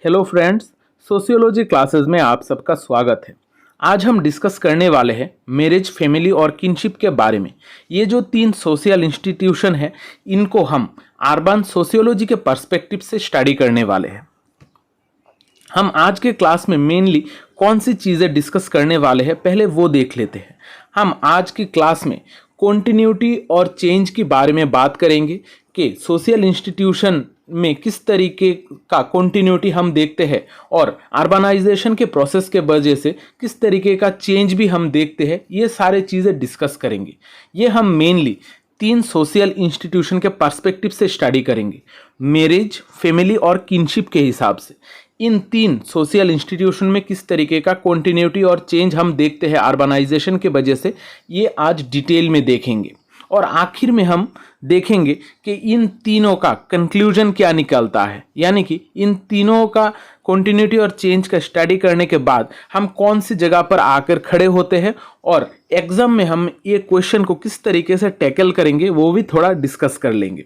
Hello friends, sociology classes में आप सबका स्वागत है। आज हम डिस्कस करने वाले हैं मैरिज, फैमिली और किनशिप के बारे में। ये जो 3 सोशल इंस्टीट्यूशन है, इनको हम अर्बन सोशियोलॉजी के पर्सपेक्टिव से स्टडी करने वाले हैं। हम आज के क्लास में मेनली कौन सी चीज़ें डिस्कस करने वाले हैं, पहले वो देख लेते हैं। हम आज की क्लास में कॉन्टिन्यूटी और चेंज के बारे में बात करेंगे कि सोशल इंस्टीट्यूशन में किस तरीके का कॉन्टिन्यूटी हम देखते हैं और अर्बनाइजेशन के प्रोसेस के वजह से किस तरीके का चेंज भी हम देखते हैं। ये सारे चीज़ें डिस्कस करेंगे। ये हम मेनली 3 सोशल इंस्टीट्यूशन के पर्सपेक्टिव से स्टडी करेंगे, मैरिज, फैमिली और किनशिप के हिसाब से। इन 3 सोशल इंस्टीट्यूशन में किस तरीके का कॉन्टिन्यूटी और चेंज हम देखते हैं अर्बनाइजेशन के वजह से, ये आज डिटेल में देखेंगे। और आखिर में हम देखेंगे कि इन तीनों का कंक्लूजन क्या निकलता है, यानी कि इन तीनों का कॉन्टिन्यूटी और चेंज का स्टडी करने के बाद हम कौन सी जगह पर आकर खड़े होते हैं और एग्जाम में हम ये क्वेश्चन को किस तरीके से टैकल करेंगे, वो भी थोड़ा डिस्कस कर लेंगे।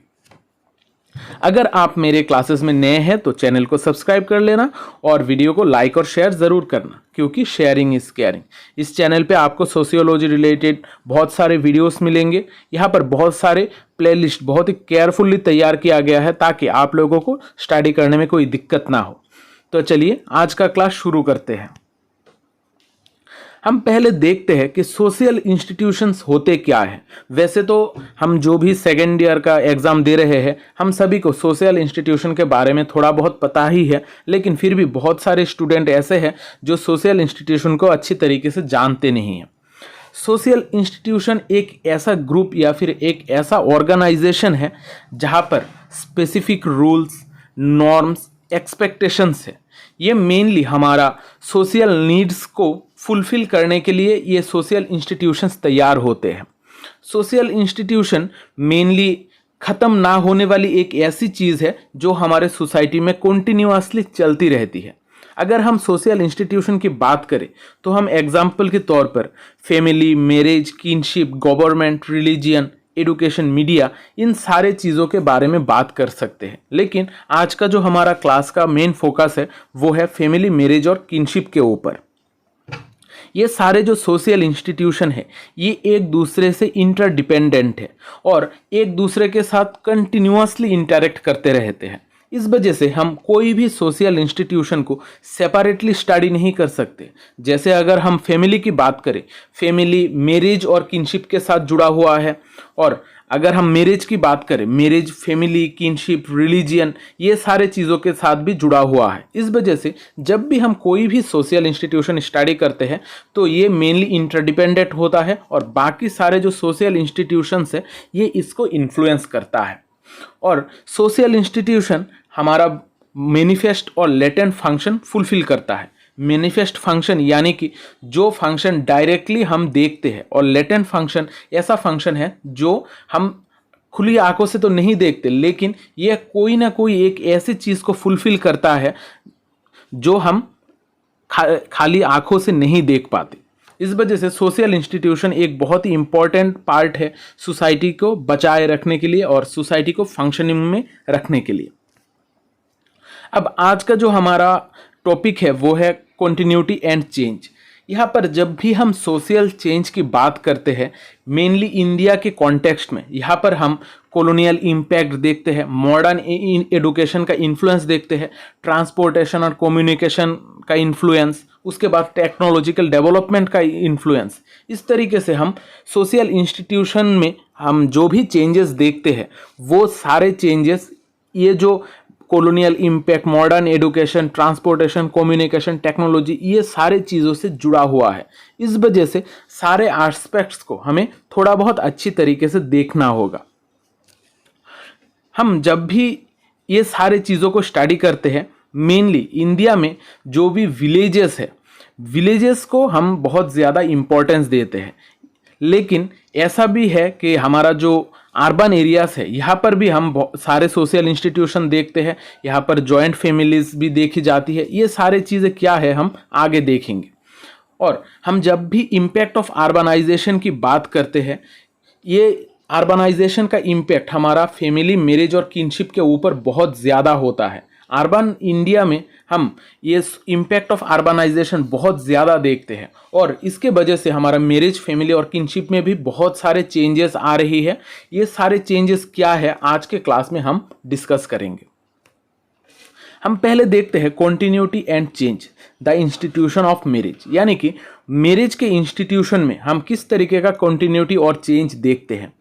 अगर आप मेरे क्लासेस में नए हैं तो चैनल को सब्सक्राइब कर लेना और वीडियो को लाइक और शेयर ज़रूर करना, क्योंकि शेयरिंग इज़ केयरिंग। इस चैनल पे आपको सोशियोलॉजी रिलेटेड बहुत सारे वीडियोस मिलेंगे। यहाँ पर बहुत सारे प्लेलिस्ट बहुत ही केयरफुली तैयार किया गया है ताकि आप लोगों को स्टडी करने में कोई दिक्कत ना हो। तो चलिए आज का क्लास शुरू करते हैं। हम पहले देखते हैं कि सोशल इंस्टीट्यूशंस होते क्या है। वैसे तो हम जो भी सेकेंड ईयर का एग्ज़ाम दे रहे हैं, हम सभी को सोशल इंस्टीट्यूशन के बारे में थोड़ा बहुत पता ही है, लेकिन फिर भी बहुत सारे स्टूडेंट ऐसे हैं जो सोशल इंस्टीट्यूशन को अच्छी तरीके से जानते नहीं हैं। सोशल इंस्टीट्यूशन एक ऐसा ग्रुप या फिर एक ऐसा ऑर्गेनाइजेशन है जहाँ पर स्पेसिफिक रूल्स, नॉर्म्स, एक्सपेक्टेशंस है। ये मेनली हमारा सोशल नीड्स को फुलफिल करने के लिए ये सोशल इंस्टीट्यूशंस तैयार होते हैं। सोशल इंस्टीट्यूशन मेनली ख़त्म ना होने वाली एक ऐसी चीज़ है जो हमारे सोसाइटी में कॉन्टिन्यूअसली चलती रहती है। अगर हम सोशल इंस्टीट्यूशन की बात करें तो हम एग्जाम्पल के तौर पर family, marriage, kinship, government, religion, education, media, इन सारे चीज़ों के बारे में बात कर सकते हैं। लेकिन आज का जो हमारा क्लास का मेन फोकस है वो है फैमिली, मैरिज और किनशिप के ऊपर। ये सारे जो सोशल इंस्टीट्यूशन है ये एक दूसरे से इंटरडिपेंडेंट है और एक दूसरे के साथ कंटिन्यूअसली इंटरेक्ट करते रहते हैं। इस वजह से हम कोई भी सोशल इंस्टीट्यूशन को सेपरेटली स्टडी नहीं कर सकते। जैसे अगर हम फैमिली की बात करें, फैमिली मैरिज और किनशिप के साथ जुड़ा हुआ है, और अगर हम मैरिज की बात करें, मैरिज, फैमिली, किनशिप, रिलीजियन, ये सारे चीज़ों के साथ भी जुड़ा हुआ है। इस वजह से जब भी हम कोई भी सोशल इंस्टीट्यूशन स्टडी करते हैं तो ये मेनली इंटरडिपेंडेंट होता है और बाकी सारे जो सोशल इंस्टीट्यूशंस है ये इसको इन्फ्लुएंस करता है। और सोशल इंस्टीट्यूशन हमारा मैनिफेस्ट और लेटेंट फंक्शन फुलफिल करता है। मैनिफेस्ट फंक्शन यानी कि जो फंक्शन डायरेक्टली हम देखते हैं, और लेटेंट फंक्शन ऐसा फंक्शन है जो हम खुली आंखों से तो नहीं देखते, लेकिन यह कोई ना कोई एक ऐसी चीज़ को फुलफिल करता है जो हम खाली आंखों से नहीं देख पाते। इस वजह से सोशल इंस्टीट्यूशन एक बहुत ही इम्पॉर्टेंट पार्ट है सोसाइटी को बचाए रखने के लिए और सोसाइटी को फंक्शनिंग में रखने के लिए। अब आज का जो हमारा टॉपिक है वो है कॉन्टिन्यूटी एंड चेंज। यहाँ पर जब भी हम सोशल चेंज की बात करते हैं, मेनली इंडिया के कॉन्टेक्स्ट में, यहाँ पर हम कॉलोनियल इम्पैक्ट देखते हैं, मॉडर्न एडुकेशन का इन्फ्लुएंस देखते हैं, ट्रांसपोर्टेशन और कम्युनिकेशन का इन्फ्लुएंस, उसके बाद टेक्नोलॉजिकल डेवलपमेंट का इन्फ्लुएंस। इस तरीके से हम सोशल इंस्टीट्यूशन में हम जो भी चेंजेस देखते हैं वो सारे चेंजेस ये जो colonial impact, modern education, transportation, communication, technology, ये सारे चीज़ों से जुड़ा हुआ है। इस वजह से सारे एस्पेक्ट्स को हमें थोड़ा बहुत अच्छी तरीके से देखना होगा। हम जब भी ये सारे चीज़ों को स्टडी करते हैं, मेनली इंडिया में जो भी विलेजेस है, विलेजेस को हम बहुत ज़्यादा इम्पोर्टेंस देते हैं। लेकिन ऐसा भी है कि हमारा जो अर्बन एरियाज है यहाँ पर भी हम सारे सोशल इंस्टीट्यूशन देखते हैं, यहाँ पर जॉइंट फैमिलीज भी देखी जाती है। ये सारे चीज़ें क्या है हम आगे देखेंगे। और हम जब भी इम्पैक्ट ऑफ अर्बनाइजेशन की बात करते हैं, ये अर्बनाइजेशन का इम्पैक्ट हमारा फैमिली, मैरिज और किनशिप के ऊपर बहुत ज़्यादा होता है। अर्बन इंडिया में हम ये इम्पैक्ट ऑफ अर्बनाइजेशन बहुत ज़्यादा देखते हैं और इसके वजह से हमारा मैरिज, फैमिली और किनशिप में भी बहुत सारे चेंजेस आ रही है। ये सारे चेंजेस क्या है आज के क्लास में हम डिस्कस करेंगे। हम पहले देखते हैं continuity and change the institution of marriage, यानी कि मैरिज के इंस्टीट्यूशन में हम किस तरीके का कॉन्टिन्यूटी और चेंज देखते हैं।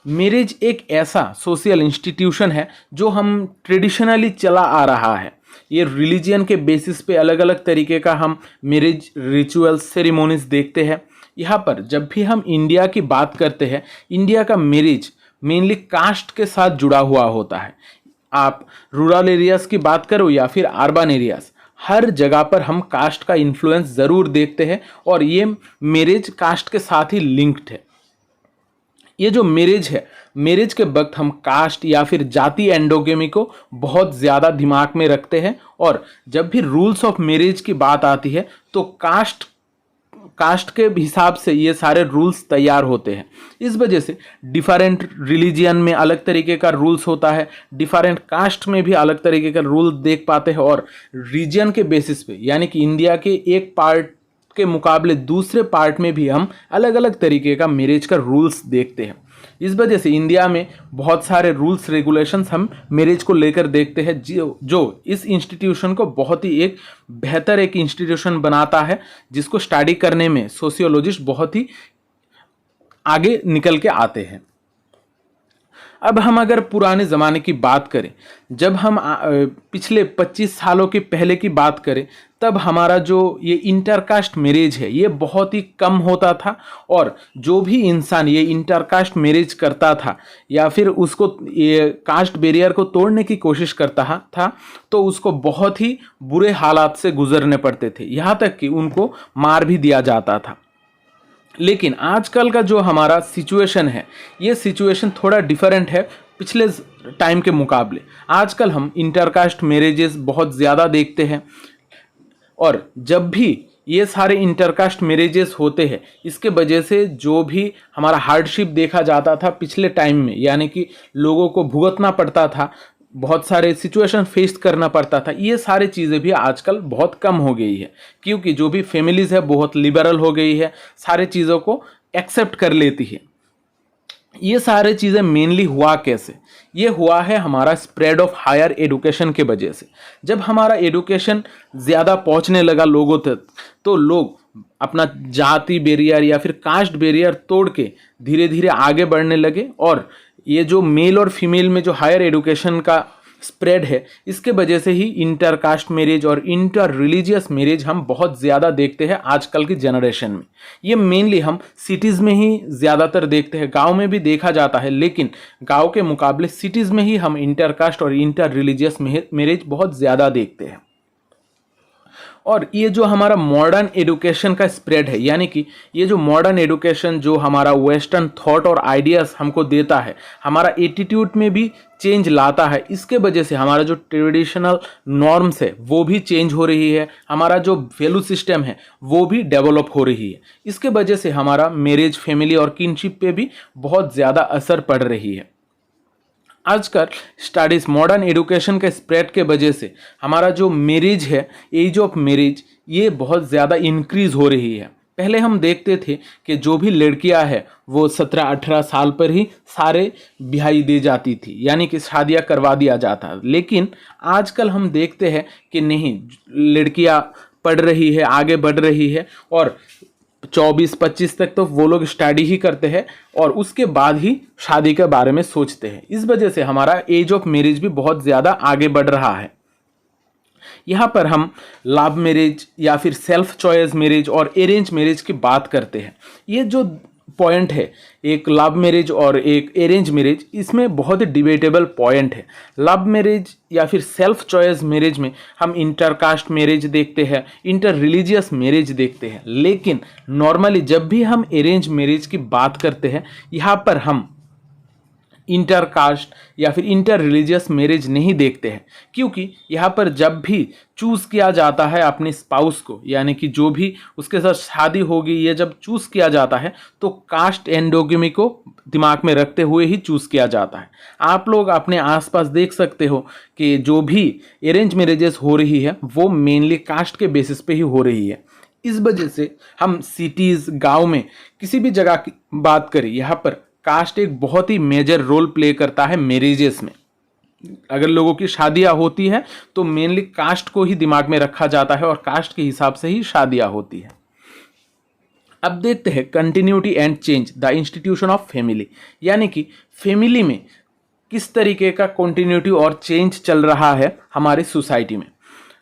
मैरिज एक ऐसा सोशल इंस्टीट्यूशन है जो हम ट्रेडिशनली चला आ रहा है। ये रिलीजियन के बेसिस पे अलग अलग तरीके का हम मैरिज रिचुअल्स, सेरेमोनीज देखते हैं। यहाँ पर जब भी हम इंडिया की बात करते हैं, इंडिया का मैरिज मेनली कास्ट के साथ जुड़ा हुआ होता है। आप रूरल एरियाज़ की बात करो या फिर अर्बन एरियाज़, हर जगह पर हम कास्ट का इन्फ्लुएंस ज़रूर देखते हैं और ये मैरिज कास्ट के साथ ही लिंक्ड है। ये जो मैरिज है, मैरिज के वक्त हम कास्ट या फिर जाति एंडोगेमी को बहुत ज़्यादा दिमाग में रखते हैं और जब भी रूल्स ऑफ मैरिज की बात आती है तो कास्ट के हिसाब से ये सारे रूल्स तैयार होते हैं। इस वजह से डिफरेंट रिलीजियन में अलग तरीके का रूल्स होता है, डिफरेंट कास्ट में भी अलग तरीके का रूल देख पाते हैं और रीजन के बेसिस पे, यानी कि इंडिया के एक पार्ट के मुकाबले दूसरे पार्ट में भी हम अलग अलग तरीके का मैरिज का रूल्स देखते हैं। इस वजह से इंडिया में बहुत सारे रूल्स रेगुलेशंस हम मैरिज को लेकर देखते हैं जो इस इंस्टीट्यूशन को बहुत ही एक बेहतर एक इंस्टीट्यूशन बनाता है, जिसको स्टडी करने में सोशियोलॉजिस्ट बहुत ही आगे निकल के आते हैं। अब हम अगर पुराने ज़माने की बात करें, जब हम पिछले 25 सालों के पहले की बात करें, तब हमारा जो ये इंटरकास्ट मैरिज है ये बहुत ही कम होता था और जो भी इंसान ये इंटरकास्ट मैरिज करता था या फिर उसको ये कास्ट बैरियर को तोड़ने की कोशिश करता था तो उसको बहुत ही बुरे हालात से गुजरने पड़ते थे, यहाँ तक कि उनको मार भी दिया जाता था। लेकिन आजकल का जो हमारा सिचुएशन है, ये सिचुएशन थोड़ा डिफरेंट है पिछले टाइम के मुकाबले। आजकल हम इंटरकास्ट मैरिजेस बहुत ज़्यादा देखते हैं और जब भी ये सारे इंटरकास्ट मैरिजेस होते हैं, इसके वजह से जो भी हमारा हार्डशिप देखा जाता था पिछले टाइम में, यानी कि लोगों को भुगतना पड़ता था, बहुत सारे सिचुएशन फेस करना पड़ता था, ये सारी चीज़ें भी आजकल बहुत कम हो गई है क्योंकि जो भी फैमिलीज़ है बहुत लिबरल हो गई है, सारे चीज़ों को एक्सेप्ट कर लेती है। ये सारे चीज़ें मेनली हुआ कैसे? ये हुआ है हमारा स्प्रेड ऑफ हायर एजुकेशन के वजह से। जब हमारा एजुकेशन ज़्यादा पहुंचने लगा लोगों तक, तो लोग अपना जाति बैरियर या फिर कास्ट बैरियर तोड़ के धीरे धीरे आगे बढ़ने लगे और ये जो मेल और फीमेल में जो हायर एजुकेशन का स्प्रेड है, इसके वजह से ही इंटरकास्ट मैरिज और इंटर रिलीजियस मैरिज हम बहुत ज़्यादा देखते हैं आजकल की जनरेशन में। ये मेनली हम सिटीज़ में ही ज़्यादातर देखते हैं, गांव में भी देखा जाता है, लेकिन गांव के मुकाबले सिटीज़ में ही हम इंटरकास्ट और इंटर रिलीजियस मैरिज बहुत ज़्यादा देखते हैं। और ये जो हमारा मॉडर्न एजुकेशन का स्प्रेड है, यानी कि ये जो मॉडर्न एजुकेशन जो हमारा वेस्टर्न थॉट और आइडियाज़ हमको देता है, हमारा एटीट्यूड में भी चेंज लाता है। इसके वजह से हमारा जो ट्रेडिशनल नॉर्म्स है वो भी चेंज हो रही है, हमारा जो वैल्यू सिस्टम है वो भी डेवलप हो रही है। इसके वजह से हमारा मैरिज, फैमिली और किनशिप पे भी बहुत ज़्यादा असर पड़ रही है। आजकल स्टडीज़ मॉडर्न एजुकेशन के स्प्रेड के वजह से हमारा जो मैरिज है, एज ऑफ मैरिज, ये बहुत ज़्यादा इंक्रीज़ हो रही है। पहले हम देखते थे कि जो भी लड़कियां हैं वो 17-18 साल पर ही सारे ब्याह दी जाती थी, यानी कि शादियां करवा दिया जाता। लेकिन आजकल हम देखते हैं कि नहीं, लड़कियां पढ़ रही है, आगे बढ़ रही है और 24-25 तक तो वो लोग स्टडी ही करते हैं और उसके बाद ही शादी के बारे में सोचते हैं। इस वजह से हमारा एज ऑफ मैरिज भी बहुत ज़्यादा आगे बढ़ रहा है। यहाँ पर हम लव मैरिज या फिर सेल्फ चॉइस मैरिज और अरेंज मैरिज की बात करते हैं। ये जो पॉइंट है, एक लव मैरिज और एक अरेंज मैरिज, इसमें बहुत ही डिबेटेबल पॉइंट है। लव मैरिज या फिर सेल्फ चॉइस मैरिज में हम इंटरकास्ट मैरिज देखते हैं, इंटर रिलीजियस मैरिज देखते हैं, लेकिन नॉर्मली जब भी हम अरेंज मैरिज की बात करते हैं, यहाँ पर हम इंटर कास्ट या फिर इंटर रिलीजियस मैरिज नहीं देखते हैं, क्योंकि यहाँ पर जब भी चूज़ किया जाता है अपने स्पाउस को, यानी कि जो भी उसके साथ शादी होगी, ये जब चूज़ किया जाता है तो कास्ट एंडोगमी को दिमाग में रखते हुए ही चूज़ किया जाता है। आप लोग अपने आसपास देख सकते हो कि जो भी अरेंज मैरिजेस हो रही है वो मेनली कास्ट के बेसिस पे ही हो रही है। इस वजह से हम सिटीज़, गांव में किसी भी जगह की बात करें, यहाँ पर कास्ट एक बहुत ही मेजर रोल प्ले करता है मैरिजेस में। अगर लोगों की शादियां होती है तो मेनली कास्ट को ही दिमाग में रखा जाता है और कास्ट के हिसाब से ही शादियां होती है। अब देखते हैं continuity and change the institution of family, यानी कि फैमिली में किस तरीके का कंटिन्यूटी और चेंज चल रहा है हमारी सोसाइटी में।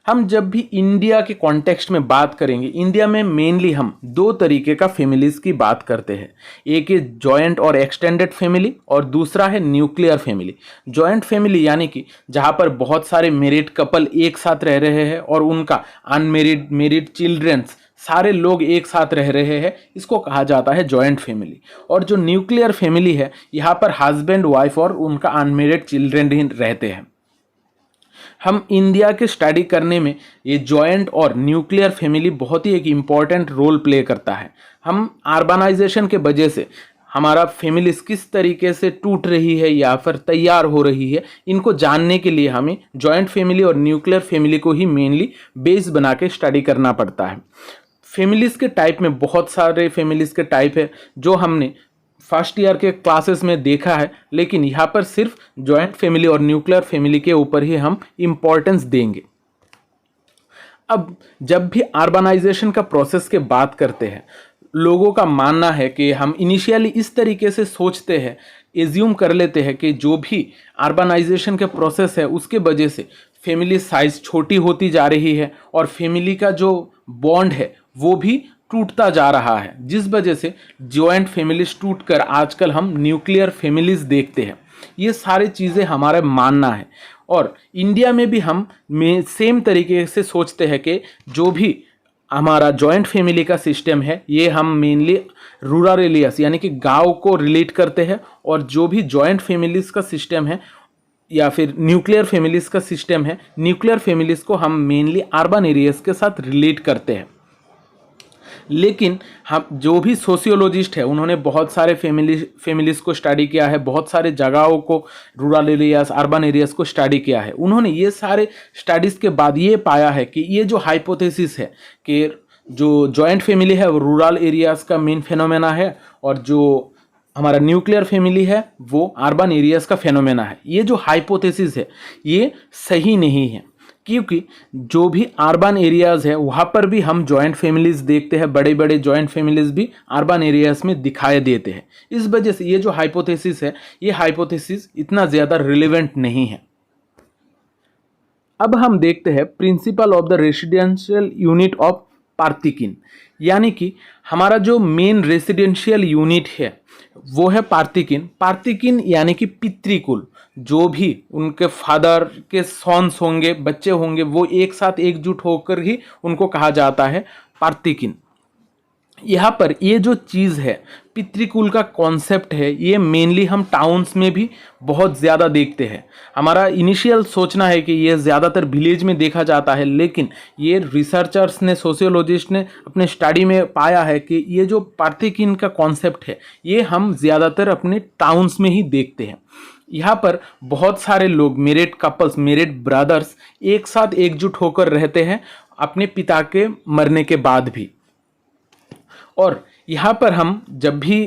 हम जब भी इंडिया के कॉन्टेक्स्ट में बात करेंगे, इंडिया में मेनली हम दो तरीके का फैमिलीज की बात करते हैं। एक है जॉइंट और एक्सटेंडेड फैमिली और दूसरा है न्यूक्लियर फैमिली। जॉइंट फैमिली यानी कि जहाँ पर बहुत सारे मैरिड कपल एक साथ रह रहे हैं और उनका अनमेरिड, मैरिड चिल्ड्रंस सारे लोग एक साथ रह रहे हैं, इसको कहा जाता है जॉइंट फैमिली। और जो न्यूक्लियर फैमिली है, यहाँ पर हस्बैंड, वाइफ और उनका अनमेरिड चिल्ड्रन ही रहते हैं। हम इंडिया के स्टडी करने में ये जॉइंट और न्यूक्लियर फैमिली बहुत ही एक इम्पॉर्टेंट रोल प्ले करता है। हम अर्बनाइजेशन के वजह से हमारा फैमिलीज किस तरीके से टूट रही है या फिर तैयार हो रही है, इनको जानने के लिए हमें जॉइंट फैमिली और न्यूक्लियर फैमिली को ही मेनली बेस बना के स्टडी करना पड़ता है। फैमिलीज़ के टाइप में बहुत सारे फैमिलीज़ के टाइप है जो हमने फर्स्ट ईयर के क्लासेस में देखा है, लेकिन यहाँ पर सिर्फ जॉइंट फैमिली और न्यूक्लियर फैमिली के ऊपर ही हम इम्पोर्टेंस देंगे। अब जब भी अर्बनाइजेशन का प्रोसेस के बात करते हैं, लोगों का मानना है कि हम इनिशियली इस तरीके से सोचते हैं, एज्यूम कर लेते हैं कि जो भी अर्बनाइजेशन के प्रोसेस है उसके वजह से फैमिली साइज छोटी होती जा रही है और फैमिली का जो बॉन्ड है वो भी टूटता जा रहा है, जिस वजह से जॉइंट फैमिलीज टूटकर आजकल हम न्यूक्लियर फैमिलीज देखते हैं। ये सारी चीज़ें हमारा मानना है और इंडिया में भी हम सेम तरीके से सोचते हैं कि जो भी हमारा जॉइंट फैमिली का सिस्टम है ये हम मेनली रूरल एरियाज यानी कि गांव को रिलेट करते हैं, और जो भी जॉइंट फैमिलीज का सिस्टम है या फिर न्यूक्लियर फैमिलीज का सिस्टम है, न्यूक्लियर फैमिलीज को हम मेनली अर्बन एरियाज के साथ रिलेट करते हैं। लेकिन हम जो भी सोशियोलॉजिस्ट है उन्होंने बहुत सारे फैमिलीज को स्टडी किया है, बहुत सारे जगहों को, रूरल एरियाज, अर्बन एरियाज को स्टडी किया है। उन्होंने ये सारे स्टडीज़ के बाद ये पाया है कि ये जो हाइपोथेसिस है कि जो जॉइंट फैमिली है वो रूरल एरियाज का मेन फेनोमेना है और जो हमारा न्यूक्लियर फैमिली है वो अर्बन एरियाज का फेनोमेना है, ये जो हाइपोथेसिस है ये सही नहीं है, क्योंकि जो भी अर्बन एरियाज़ है वहाँ पर भी हम जॉइंट फैमिलीज देखते हैं, बड़े बड़े जॉइंट फैमिलीज भी अर्बन एरियाज़ में दिखाई देते हैं। इस वजह से ये जो हाइपोथेसिस है ये हाइपोथेसिस इतना ज़्यादा रिलेवेंट नहीं है। अब हम देखते हैं principle of the residential unit of पार्थिकिन, यानी कि हमारा जो मेन रेसिडेंशियल यूनिट है वो है पार्थिकिन। पार्थिकिन यानी कि पितृकुल, जो भी उनके फादर के सॉन्स होंगे, बच्चे होंगे, वो एक साथ एकजुट होकर ही उनको कहा जाता है पार्थिकिन। यहाँ पर ये जो चीज़ है, पितृकुल का कॉन्सेप्ट है, ये मेनली हम टाउन्स में भी बहुत ज़्यादा देखते हैं। हमारा इनिशियल सोचना है कि ये ज़्यादातर विलेज में देखा जाता है, लेकिन ये रिसर्चर्स ने, सोशियोलॉजिस्ट ने अपने स्टडी में पाया है कि ये जो पार्थिकिन का कॉन्सेप्ट है ये हम ज़्यादातर अपने टाउन्स में ही देखते हैं। यहाँ पर बहुत सारे लोग, मेरिड कपल्स, मेरिड ब्रदर्स एक साथ एकजुट होकर रहते हैं अपने पिता के मरने के बाद भी। और यहाँ पर हम जब भी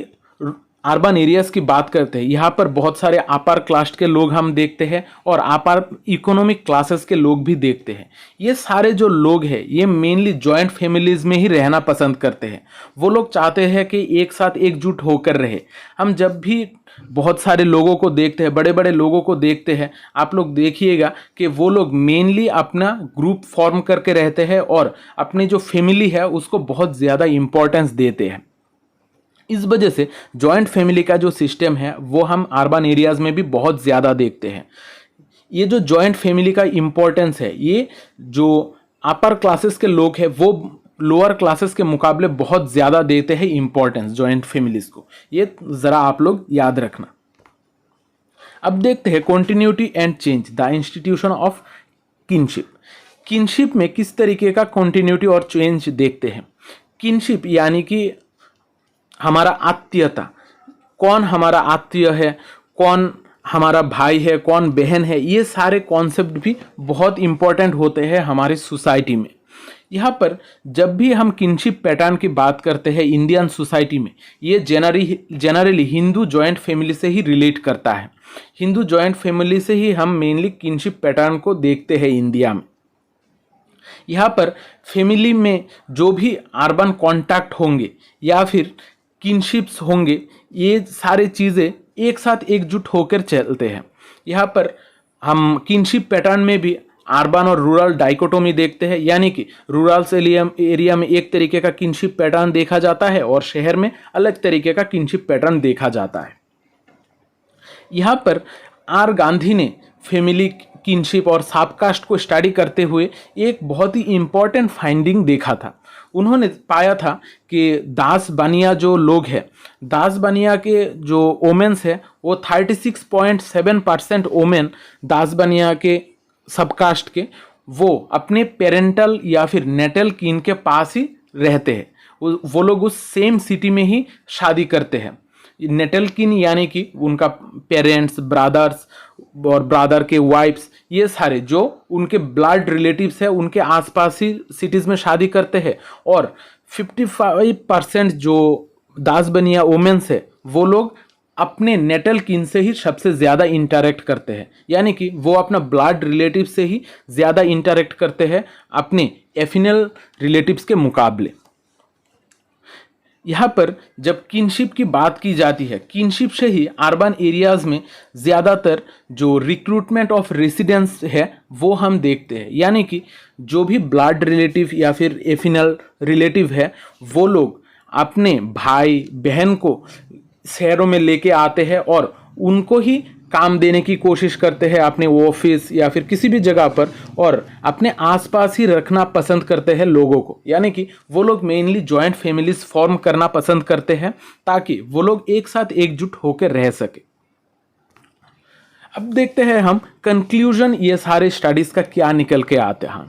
अर्बन एरियाज़ की बात करते हैं, यहाँ पर बहुत सारे अपर कास्ट के लोग हम देखते हैं और अपर इकोनॉमिक क्लासेस के लोग भी देखते हैं। ये सारे जो लोग हैं ये मेनली जॉइंट फैमिलीज़ में ही रहना पसंद करते हैं। वो लोग चाहते हैं कि एक साथ एकजुट होकर रहे। हम जब भी बहुत सारे लोगों को देखते हैं, बड़े बड़े लोगों को देखते हैं, आप लोग देखिएगा कि वो लोग मेनली अपना ग्रुप फॉर्म करके रहते हैं और अपनी जो फैमिली है उसको बहुत ज़्यादा इम्पोर्टेंस देते हैं। इस वजह से जॉइंट फैमिली का जो सिस्टम है वो हम अर्बन एरियाज़ में भी बहुत ज़्यादा देखते हैं। ये जो जॉइंट फैमिली का इम्पोर्टेंस है, ये जो अपर क्लासेस के लोग हैं वो लोअर क्लासेस के मुकाबले बहुत ज़्यादा देते हैं इम्पोर्टेंस जॉइंट फैमिलीज़ को। ये ज़रा आप लोग याद रखना। अब देखते हैं continuity and change the institution of kinship. Kinship में किस तरीके का कॉन्टिन्यूटी और चेंज देखते हैं। किनशिप यानी कि हमारा आत्मीयता, कौन हमारा आत्मीय है, कौन हमारा भाई है, कौन बहन है, ये सारे कॉन्सेप्ट भी बहुत इंपॉर्टेंट होते हैं हमारी सोसाइटी में। यहाँ पर जब भी हम किनशिप पैटर्न की बात करते हैं इंडियन सोसाइटी में, ये जनरली हिंदू जॉइंट फैमिली से ही रिलेट करता है। हिंदू जॉइंट फैमिली से ही हम मेनली किनशिप पैटर्न को देखते हैं इंडिया में। यहाँ पर फैमिली में जो भी अर्बन कॉन्टैक्ट होंगे या फिर किनशिप्स होंगे, ये सारे चीज़ें एक साथ एकजुट होकर चलते हैं। यहाँ पर हम किनशिप पैटर्न में भी अर्बन और रूरल डाइकोटोमी देखते हैं, यानी कि रूरल एरिया में एक तरीके का किनशिप पैटर्न देखा जाता है और शहर में अलग तरीके का किनशिप पैटर्न देखा जाता है। यहाँ पर आर गांधी ने फैमिली किनशिप और सबकास्ट को स्टडी करते हुए एक बहुत ही इम्पॉर्टेंट फाइंडिंग देखा था। उन्होंने पाया था कि दास बनिया जो लोग हैं, दास बनिया के जो ओमेन्स है वो 36.7% ओमेन दास बनिया के सबकास्ट के वो अपने पेरेंटल या फिर नेटल कीन के पास ही रहते हैं। वो लोग उस सेम सिटी में ही शादी करते हैं। नेटल कीन यानी कि उनका पेरेंट्स, ब्रदर्स और ब्रदर के वाइफ्स, ये सारे जो उनके ब्लड रिलेटिव्स हैं उनके आसपास ही सिटीज़ में शादी करते हैं। और 55% जो दास बनिया वोमेन्स है वो लोग अपने नेटल किन से ही सबसे ज़्यादा इंटरेक्ट करते हैं, यानी कि वो अपना ब्लड रिलेटिव से ही ज़्यादा इंटरेक्ट करते हैं अपने एफिनल रिलेटिव्स के मुकाबले। यहाँ पर जब किनशिप की बात की जाती है, किनशिप से ही अर्बन एरियाज़ में ज़्यादातर जो रिक्रूटमेंट ऑफ रेसिडेंस है वो हम देखते हैं, यानी कि जो भी ब्लड रिलेटिव या फिर एफिनल रिलेटिव है वो लोग अपने भाई बहन को शहरों में लेके आते हैं और उनको ही काम देने की कोशिश करते हैं अपने ऑफिस या फिर किसी भी जगह पर, और अपने आसपास ही रखना पसंद करते हैं लोगों को, यानी कि वो लोग मेनली जॉइंट फैमिलीज फॉर्म करना पसंद करते हैं ताकि वो लोग एक साथ एकजुट होकर रह सके। अब देखते हैं हम कंक्लूजन ये सारे स्टडीज़ का क्या निकल के आते हैं।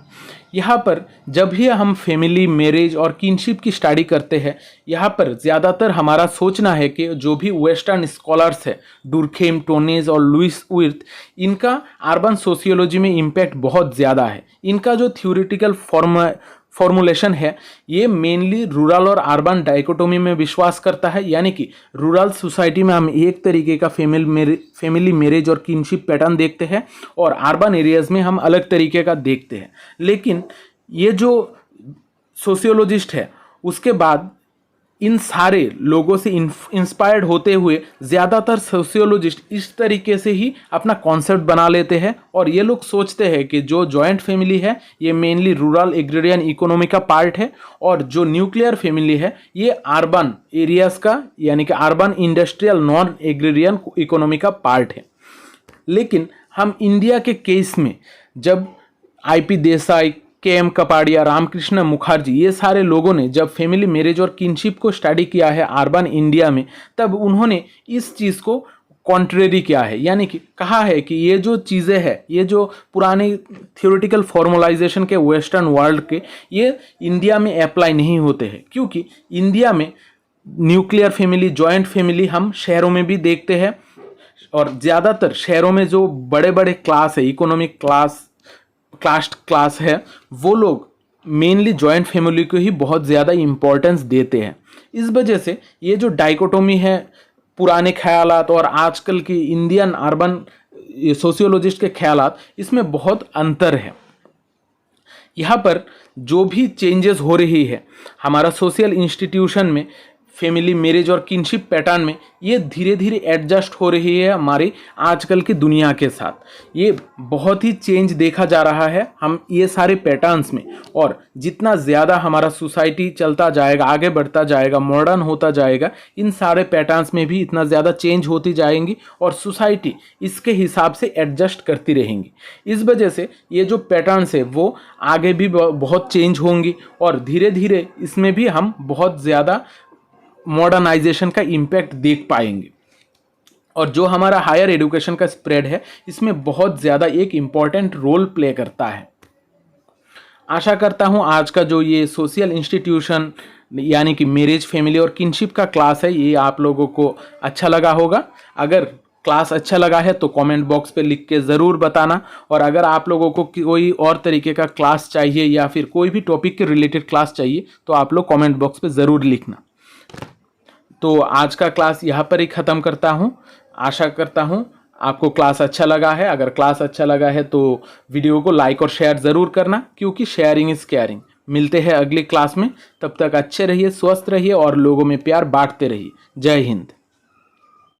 यहाँ पर जब भी हम फैमिली, मैरिज और किनशिप की स्टडी करते हैं, यहाँ पर ज़्यादातर हमारा सोचना है कि जो भी वेस्टर्न स्कॉलर्स है, डुरखेम, टोनेज और लुइस विर्थ, इनका अर्बन सोशियोलॉजी में इम्पैक्ट बहुत ज़्यादा है। इनका जो थ्योरेटिकल फॉर्मुलेशन है ये मेनली रूरल और अर्बन डाइकोटोमी में विश्वास करता है, यानी कि रूरल सोसाइटी में हम एक तरीके का फैमिली मैरिज और किनशिप पैटर्न देखते हैं और अर्बन एरियाज़ में हम अलग तरीके का देखते हैं। लेकिन ये जो सोशियोलॉजिस्ट है उसके बाद इन सारे लोगों से इंस्पायर्ड होते हुए ज़्यादातर सोशियोलॉजिस्ट इस तरीके से ही अपना कॉन्सेप्ट बना लेते हैं और ये लोग सोचते हैं कि जो जॉइंट फैमिली है ये मेनली रूरल एग्रेरियन इकोनॉमी का पार्ट है और जो न्यूक्लियर फैमिली है ये अर्बन एरियाज़ का, यानी कि urban industrial non agrarian economy का पार्ट है। लेकिन हम इंडिया के केस में जब IP देसाई, KM कपाड़िया, रामकृष्ण मुखर्जी, ये सारे लोगों ने जब फैमिली मैरिज और किनशिप को स्टडी किया है अर्बन इंडिया में, तब उन्होंने इस चीज़ को कॉन्ट्रेरी किया है, यानी कि कहा है कि ये जो चीज़ें हैं, ये जो पुराने थियोरेटिकल फॉर्मलाइजेशन के वेस्टर्न वर्ल्ड के, ये इंडिया में अप्लाई नहीं होते हैं, क्योंकि इंडिया में न्यूक्लियर फैमिली, जॉइंट फैमिली हम शहरों में भी देखते हैं और ज़्यादातर शहरों में जो बड़े बड़े क्लास है, इकोनॉमिक क्लास है, वो लोग मेनली जॉइंट फैमिली को ही बहुत ज़्यादा इम्पोर्टेंस देते हैं। इस वजह से ये जो डाइकोटोमी है पुराने ख्यालात और आजकल की इंडियन अर्बन सोशियोलॉजिस्ट के ख्यालात, इसमें बहुत अंतर है। यहाँ पर जो भी चेंजेस हो रही है हमारा सोशल इंस्टीट्यूशन में, फैमिली मैरिज और किनशिप पैटर्न में, ये धीरे धीरे एडजस्ट हो रही है हमारी आजकल की दुनिया के साथ। ये बहुत ही चेंज देखा जा रहा है हम ये सारे पैटर्न्स में, और जितना ज़्यादा हमारा सोसाइटी चलता जाएगा, आगे बढ़ता जाएगा, मॉडर्न होता जाएगा, इन सारे पैटर्न्स में भी इतना ज़्यादा चेंज होती जाएंगी और सोसाइटी इसके हिसाब से एडजस्ट करती रहेंगी। इस वजह से ये जो पैटर्न्स है वो आगे भी बहुत चेंज होंगी और धीरे धीरे इसमें भी हम बहुत ज़्यादा मॉडर्नाइजेशन का इम्पैक्ट देख पाएंगे। और जो हमारा हायर एजुकेशन का स्प्रेड है इसमें बहुत ज़्यादा एक इम्पॉर्टेंट रोल प्ले करता है। आशा करता हूँ आज का जो ये सोशल इंस्टीट्यूशन यानी कि मैरिज, फैमिली और किनशिप का क्लास है ये आप लोगों को अच्छा लगा होगा। अगर क्लास अच्छा लगा है तो कमेंट बॉक्स पे लिख के ज़रूर बताना, और अगर आप लोगों को कोई और तरीके का क्लास चाहिए या फिर कोई भी टॉपिक के रिलेटेड क्लास चाहिए तो आप लोग कमेंट बॉक्स पे ज़रूर लिखना। तो आज का क्लास यहाँ पर ही ख़त्म करता हूँ। आशा करता हूँ आपको क्लास अच्छा लगा है। अगर क्लास अच्छा लगा है तो वीडियो को लाइक और शेयर ज़रूर करना, क्योंकि शेयरिंग इज़ केयरिंग। मिलते हैं अगली क्लास में, तब तक अच्छे रहिए, स्वस्थ रहिए और लोगों में प्यार बांटते रहिए। जय हिंद।